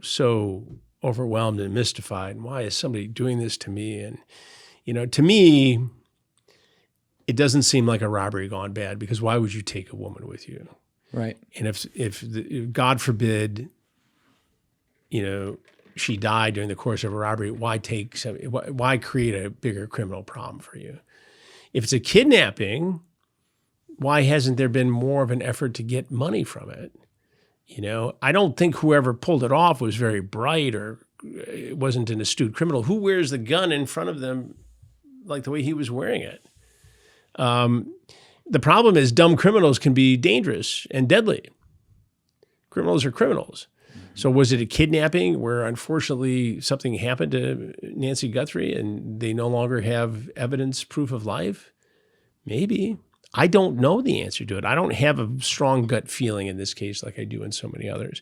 so overwhelmed and mystified. And why is somebody doing this to me? And, to me, it doesn't seem like a robbery gone bad, because why would you take a woman with you? Right. And if God forbid, she died during the course of a robbery, why create a bigger criminal problem for you? If it's a kidnapping, why hasn't there been more of an effort to get money from it? I don't think whoever pulled it off was very bright, or it wasn't an astute criminal. Who wears the gun in front of them like the way he was wearing it? The problem is dumb criminals can be dangerous and deadly. Criminals are criminals. So was it a kidnapping where unfortunately something happened to Nancy Guthrie and they no longer have evidence, proof of life? Maybe. I don't know the answer to it. I don't have a strong gut feeling in this case like I do in so many others.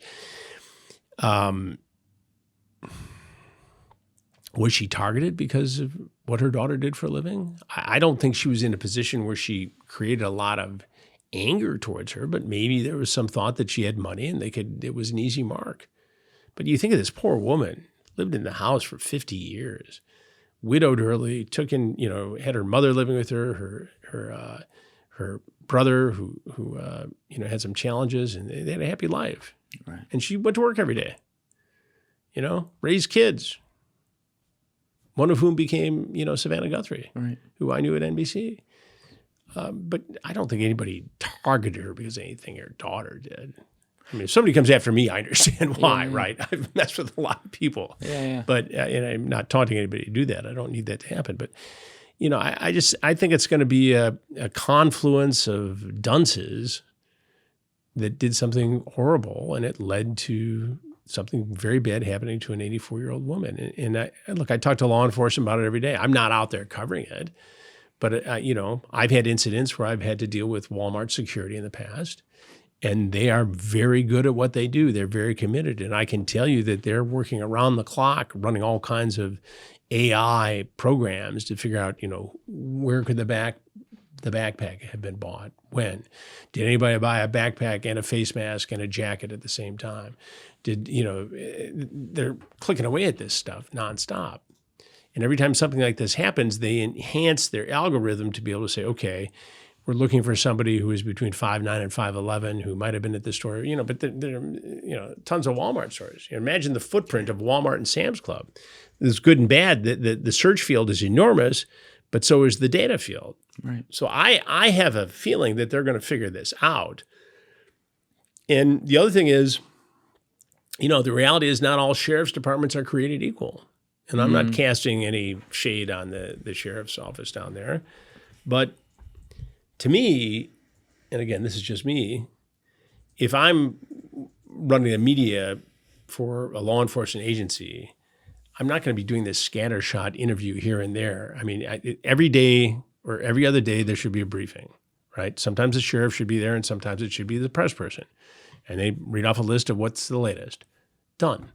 Was she targeted because of what her daughter did for a living? I don't think she was in a position where she created a lot of anger towards her, but maybe there was some thought that she had money and it was an easy mark. But you think of this poor woman, lived in the house for 50 years, widowed early, had her mother living with her, her brother who had some challenges, and they had a happy life. Right. And she went to work every day, raised kids. one of whom became, Savannah Guthrie, right, who I knew at NBC. But I don't think anybody targeted her because of anything her daughter did. I mean, if somebody comes after me, I understand why, right? I've messed with a lot of people. Yeah. But and I'm not taunting anybody to do that. I don't need that to happen. But, I think it's going to be a confluence of dunces that did something horrible, and it led to something very bad happening to an 84-year-old woman. And I talk to law enforcement about it every day. I'm not out there covering it. But, I've had incidents where I've had to deal with Walmart security in the past, and they are very good at what they do. They're very committed. And I can tell you that they're working around the clock, running all kinds of AI programs to figure out, where could the backpack have been bought? When? Did anybody buy a backpack and a face mask and a jacket at the same time? They're clicking away at this stuff nonstop. And every time something like this happens, they enhance their algorithm to be able to say, okay, we're looking for somebody who is between 5'9" and 5'11", who might have been at the store, but there are tons of Walmart stores. Imagine the footprint of Walmart and Sam's Club. It's good and bad. The search field is enormous, but so is the data field. Right. So I have a feeling that they're going to figure this out. And the other thing is, the reality is not all sheriff's departments are created equal. And I'm not casting any shade on the sheriff's office down there. But to me, and again, this is just me, if I'm running the media for a law enforcement agency, I'm not going to be doing this scattershot interview here and there. I mean, every day or every other day, there should be a briefing, right? Sometimes the sheriff should be there, and sometimes it should be the press person. And they read off a list of what's the latest. Done.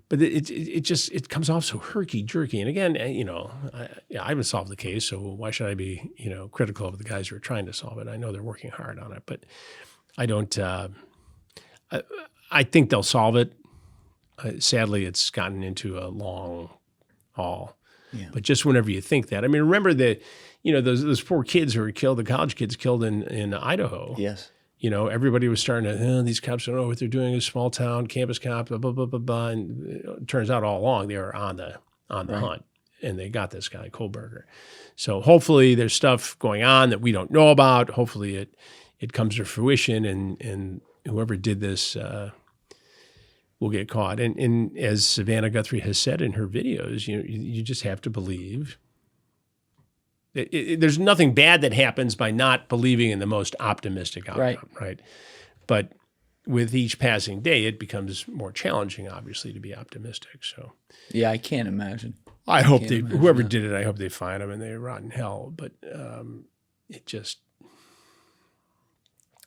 But it comes off so herky-jerky. And again, I haven't solved the case, so why should I be, critical of the guys who are trying to solve it? I know they're working hard on it, but I don't. I think they'll solve it. Sadly, it's gotten into a long haul. Yeah. But just whenever you think that, I mean, remember those poor kids who were killed, the college kids killed in Idaho. Yes. Everybody was starting to, these cops don't know what they're doing. A small town, campus cop, blah, blah, blah, blah, blah. And it turns out all along they were on the hunt, and they got this guy, Kohlberger. So hopefully there's stuff going on that we don't know about. Hopefully it comes to fruition, and whoever did this will get caught. And as Savannah Guthrie has said in her videos, you just have to believe. There's nothing bad that happens by not believing in the most optimistic outcome, right? But with each passing day, it becomes more challenging, obviously, to be optimistic. So, yeah, I can't imagine. I hope whoever did it, I hope they find them and they rot in hell. But it just,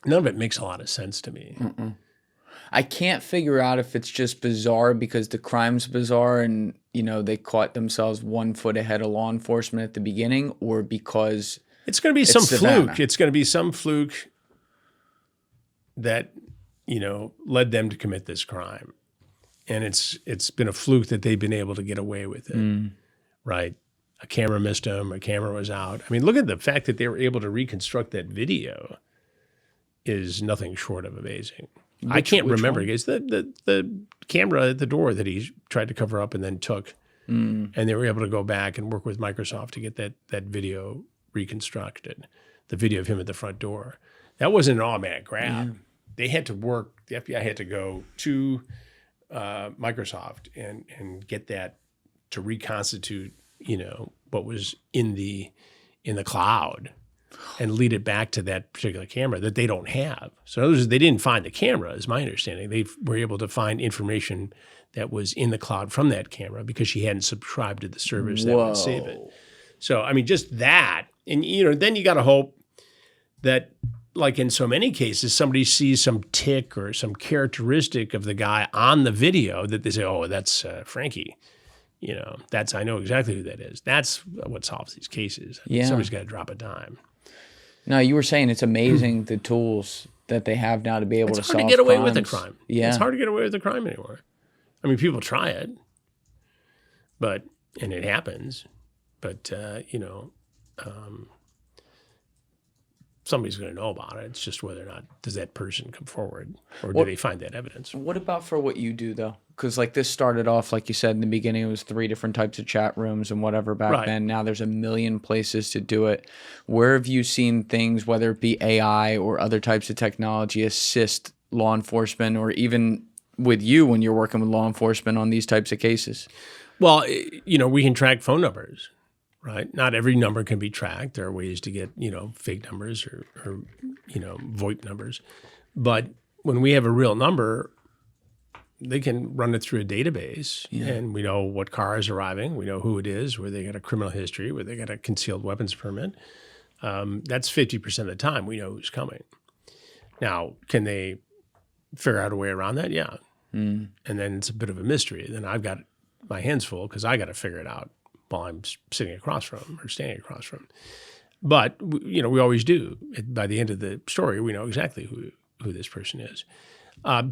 none of it makes a lot of sense to me. I can't figure out if it's just bizarre because the crime's bizarre and, they caught themselves 1 foot ahead of law enforcement at the beginning, or because it's going to be some fluke. It's going to be some fluke that, led them to commit this crime. And it's been a fluke that they've been able to get away with it, right? A camera missed them. A camera was out. I mean, look at the fact that they were able to reconstruct that video is nothing short of amazing. I can't remember. It's the camera at the door that he tried to cover up and then took. And they were able to go back and work with Microsoft to get that video reconstructed, the video of him at the front door. That wasn't an automatic grab. Yeah. They had to work. The FBI had to go to Microsoft and get that to reconstitute, what was in the cloud, and lead it back to that particular camera that they don't have. So in other words, they didn't find the camera, is my understanding. They were able to find information that was in the cloud from that camera because she hadn't subscribed to the service that would save it. So, I mean, just that. And, then you got to hope that, like in so many cases, somebody sees some tick or some characteristic of the guy on the video that they say, oh, that's Frankie. I know exactly who that is. That's what solves these cases. Yeah. Somebody's got to drop a dime. No, you were saying it's amazing the tools that they have now to be able to solve crimes. It's hard to get away with a crime. Yeah. It's hard to get away with a crime anymore. I mean, people try it, and it happens. But, somebody's going to know about it. It's just whether or not does that person come forward or do they find that evidence. What about for what you do, though? Because like this started off, like you said in the beginning, it was 3 different types of chat rooms and whatever back then. Now there's a million places to do it. Where have you seen things, whether it be AI or other types of technology, assist law enforcement, or even with you when you're working with law enforcement on these types of cases? Well, we can track phone numbers. Right. Not every number can be tracked. There are ways to get, fake numbers or VoIP numbers. But when we have a real number, they can run it through a database and we know what car is arriving. We know who it is, where they got a criminal history, where they got a concealed weapons permit. That's 50% of the time we know who's coming. Now, can they figure out a way around that? Yeah. And then it's a bit of a mystery. Then I've got my hands full because I got to figure it out while I'm sitting across from him or standing across from him. But, we always do. By the end of the story, we know exactly who this person is.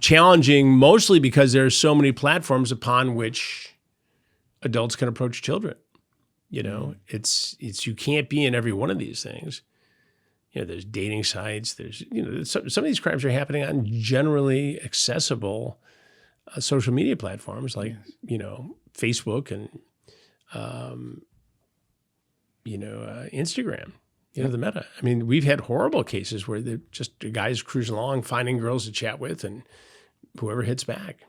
Challenging mostly because there are so many platforms upon which adults can approach children. It's you can't be in every one of these things. There's dating sites. There's, some of these crimes are happening on generally accessible social media platforms like, Facebook and Instagram, the Meta. I mean, we've had horrible cases where they're just guys cruising along, finding girls to chat with, and whoever hits back.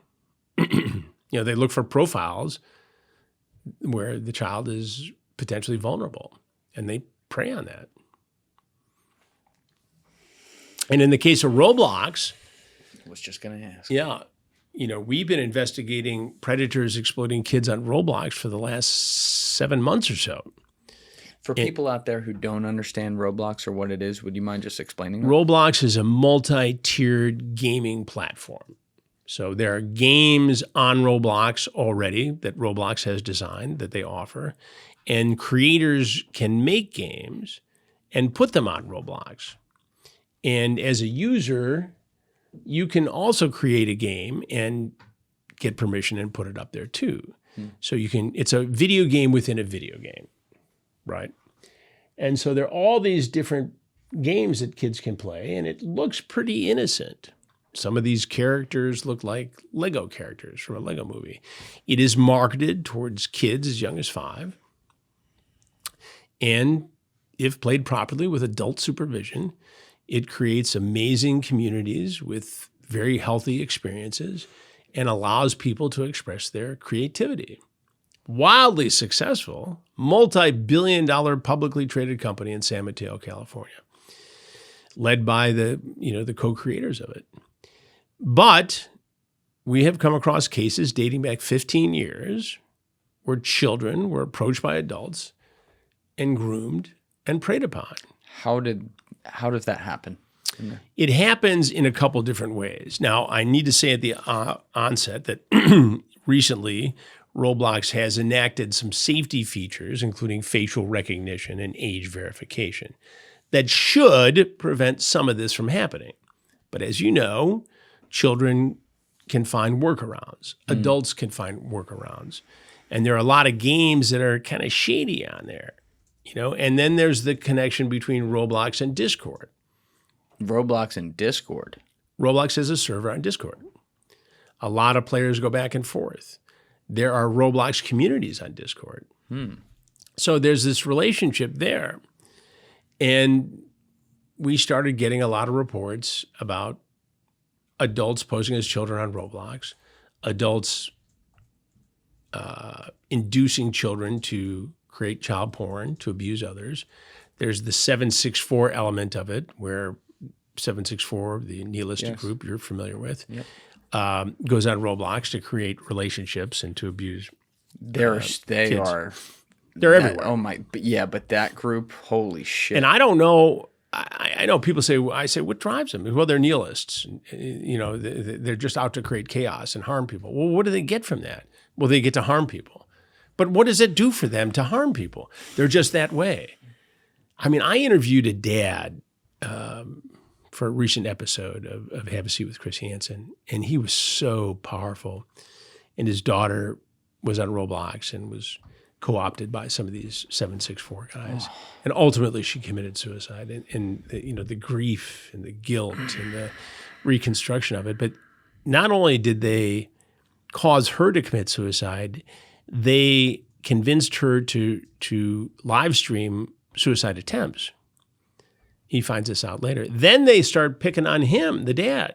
They look for profiles where the child is potentially vulnerable, and they prey on that. And in the case of Roblox, I was just going to ask. Yeah. We've been investigating predators exploiting kids on Roblox for the last 7 months or so. For people out there who don't understand Roblox or what it is, would you mind just explaining that? Roblox is a multi-tiered gaming platform. So there are games on Roblox already that Roblox has designed that they offer, and creators can make games and put them on Roblox. And as a user, you can also create a game and get permission and put it up there too. So it's a video game within a video game, right? And so there are all these different games that kids can play, and it looks pretty innocent. Some of these characters look like Lego characters from a Lego movie. It is marketed towards kids as young as 5. And if played properly with adult supervision, it creates amazing communities with very healthy experiences and allows people to express their creativity. Wildly successful, multi-billion-dollar publicly traded company in San Mateo, California, led by the co-creators of it. But we have come across cases dating back 15 years where children were approached by adults and groomed and preyed upon. How does that happen? It happens in a couple different ways. Now, I need to say at the onset that recently, Roblox has enacted some safety features, including facial recognition and age verification, that should prevent some of this from happening. But as you know, children can find workarounds. Adults can find workarounds. And there are a lot of games that are kind of shady on there. And then there's the connection between Roblox and Discord. Roblox and Discord. Roblox has a server on Discord. A lot of players go back and forth. There are Roblox communities on Discord. So there's this relationship there. And we started getting a lot of reports about adults posing as children on Roblox, adults inducing children to create child porn, to abuse others. There's the 764 element of it, where 764, the nihilistic group you're familiar with, goes on Roblox to create relationships and to abuse kids. They're everywhere. Oh my, but that group, holy shit. And I don't know. I know people say, what drives them? Well, they're nihilists. They're just out to create chaos and harm people. Well, what do they get from that? Well, they get to harm people. But what does it do for them to harm people? They're just that way. I mean, I interviewed a dad for a recent episode of Have a Seat with Chris Hansen, and he was so powerful. And his daughter was on Roblox and was co-opted by some of these 764 guys. And ultimately she committed suicide, and the grief and the guilt and the reconstruction of it. But not only did they cause her to commit suicide, they convinced her to live stream suicide attempts. He finds this out later. Then they start picking on him, the dad,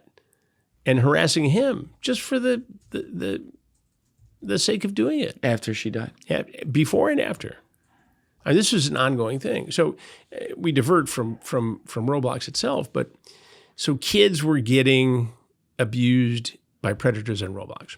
and harassing him just for the sake of doing it. After she died. Yeah, before and after. And this was an ongoing thing. So we divert from Roblox itself, but so kids were getting abused by predators on Roblox.